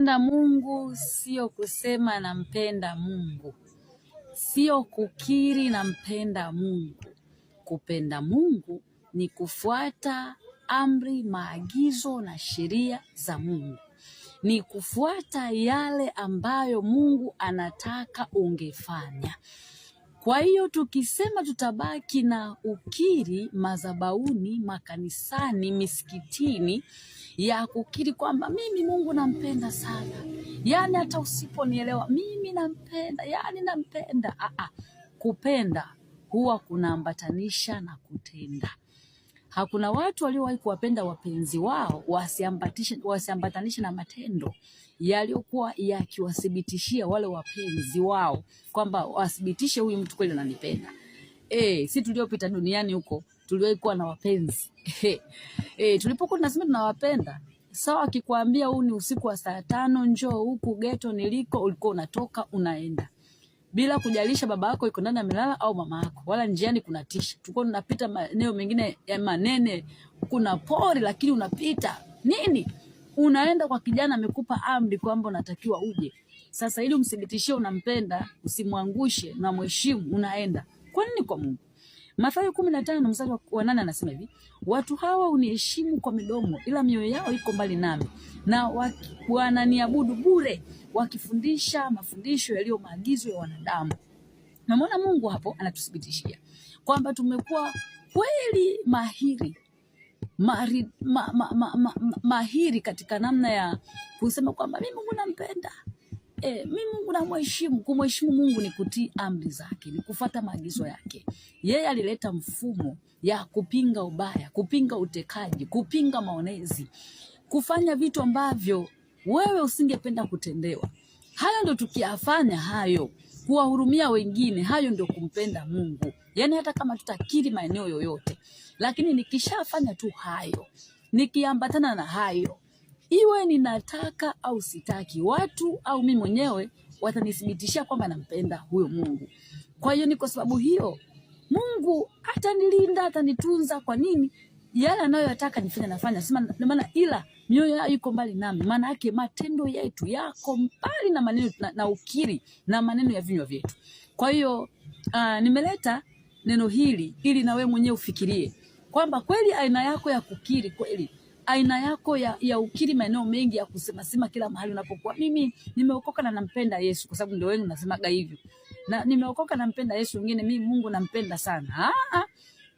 Kumpenda Mungu sio kusema nampenda Mungu, sio kukiri nampenda Mungu. Kupenda Mungu ni kufuata amri, maagizo na sheria za Mungu, ni kufuata yale ambayo Mungu anataka ungefanya. Kwa hiyo tukisema tutabaki na ukiri madhabahuni, makanisani, misikitini, ya kukiri kwamba mimi Mungu nampenda sana, yani hata usiponielewa mimi nampenda, yani nampenda. Kupenda huwa kunaambatanisha na kutenda. Hakuna watu waliowahi kuwapenda wapenzi wao wasiambatanishe na matendo yaliyokuwa yakiwathibitishia wale wapenzi wao kwamba wathibitishe huyu mtu kweli ananipenda. Si tuliopita duniani huko tuliwahi kuwa na wapenzi. Tulipokuwa tunasema tunawapenda, sawa, akikwambia huu ni usiku wa saa 5 njoo huku ghetto niliko, ulikuwa unatoka unaenda. Bila kujalisha baba yako yuko ndani amelala au mama yako, wala njiani kuna tisha. Tulikuwa tunapita maeneo mengine ya manene, kuna pori lakini unapita. Nini? Unaenda kwa kijana amekupa amri kwamba unatakiwa uje. Sasa ili umthibitishie unampenda, usimwangushe na mheshimu, unaenda. Kwa nini kwa Mungu? Mathayo 15 mstari wa 8 anasema hivi: watu hawa uniheshimu kwa midomo, ila mioyo yao iko mbali nami, na wananiabudu bure, wakifundisha mafundisho yaliyo maagizo ya wanadamu. Namuona Mungu hapo anatuthibitishia kwamba tumekuwa kweli mahiri katika namna ya kusema kwamba mimi Mungu nampenda. Mimi Mungu namheshimu. Kumheshimu Mungu ni kutii amri zake, ni kufuata maagizo yake. Yeye alileta mfumo ya kupinga ubaya, kupinga utekaji, kupinga maonezi, kufanya vitu ambavyo wewe usingependa kutendewa. Hayo ndio tukiyafanya hayo, kuwahurumia wengine, hayo ndio kumpenda Mungu. Yaani hata kama tutakiri maeneo yoyote, lakini nikishafanya tu hayo, nikiambatana na hayo, iwe ninataka au sitaki, watu au mimi mwenyewe watanithibitishia kwamba nampenda huyo Mungu. Kwa hiyo ni kwa sababu hiyo Mungu atanilinda, atanitunza. Kwa nini? Yale anayoyataka nifanye nafanya. Sema maana ila mioyo yao iko mbali nami. Maana yake matendo yetu yako mbali na maneno na ukiri na maneno ya vinywa vyetu. Kwa hiyo nimeleta neno hili ili na wewe mwenyewe ufikirie kwamba kweli aina yako ya kukiri, kweli aina yako ya ukiri maeneo mengi ya kusema kila mahali unapokuwa, mimi nimeokoka na nampenda Yesu, kwa sababu ndio wewe unasemaga hivyo. Na nimeokoka nampenda Yesu, wengine mimi Mungu nampenda sana.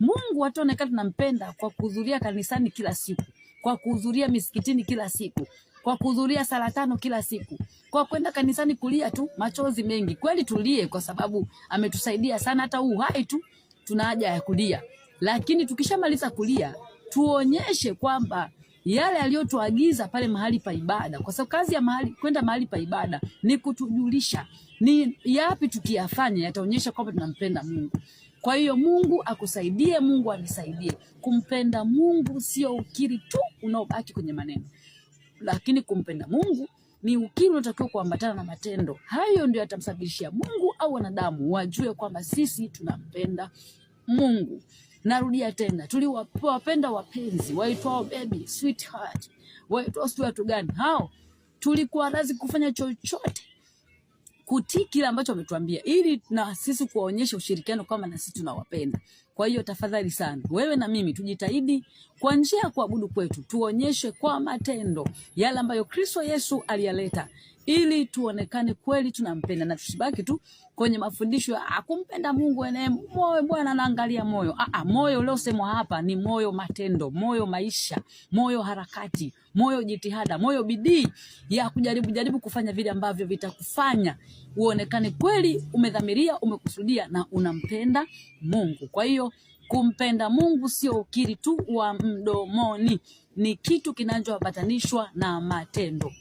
Mungu watu wanaonekana tunampenda kwa kuhudhuria kanisani kila siku, kwa kuhudhuria misikitini kila siku, kwa kuhudhuria sala 5 kila siku, kwa kwenda kanisani kulia tu machozi mengi. Kweli tulie kwa sababu ametusaidia sana, hata uhai tu tuna haja ya kulia. Lakini tukishamaliza kulia, tuonyeshe kwamba yale aliyotuagiza pale mahali pa ibada, kwa sababu kazi ya kwenda mahali pa ibada ni kutujulisha ni yapi tukiyafanya yataonyesha kwamba tunampenda Mungu. Kwa hiyo Mungu akusaidie, Mungu anisaidie. Kumpenda Mungu sio ukiri tu unaobaki kwenye maneno, lakini kumpenda Mungu ni ukiri unatakiwa kuambatana na matendo. Hayo ndio yatamsababishia Mungu au wanadamu wajue kwamba sisi tunampenda Mungu. Narudia tena, tuliwapenda wapenzi waitwao baby, sweetheart, waitwao sio watu gani hao, tulikuwa radhi kufanya chochote kutii kile ambacho ametuambia, ili na sisi kuwaonyesha ushirikiano kama na sisi tunawapenda. Kwa hiyo tafadhali sana, wewe na mimi tujitahidi kwa njia ya kuabudu kwetu tuonyeshe kwa matendo yale ambayo Kristo Yesu aliyaleta, ili tuonekane kweli tunampenda, na tusibaki tu kwenye mafundisho ya kumpenda Mungu ene moyo. Bwana anaangalia moyo. Moyo uliosemwa hapa ni moyo matendo, moyo maisha, moyo harakati, moyo jitihada, moyo bidii ya kujaribu kufanya vile ambavyo vitakufanya uonekane kweli umedhamiria, umekusudia na unampenda Mungu. Kwa hiyo kumpenda Mungu sio ukiri tu wa mdomoni, ni kitu kinachoambatanishwa na matendo.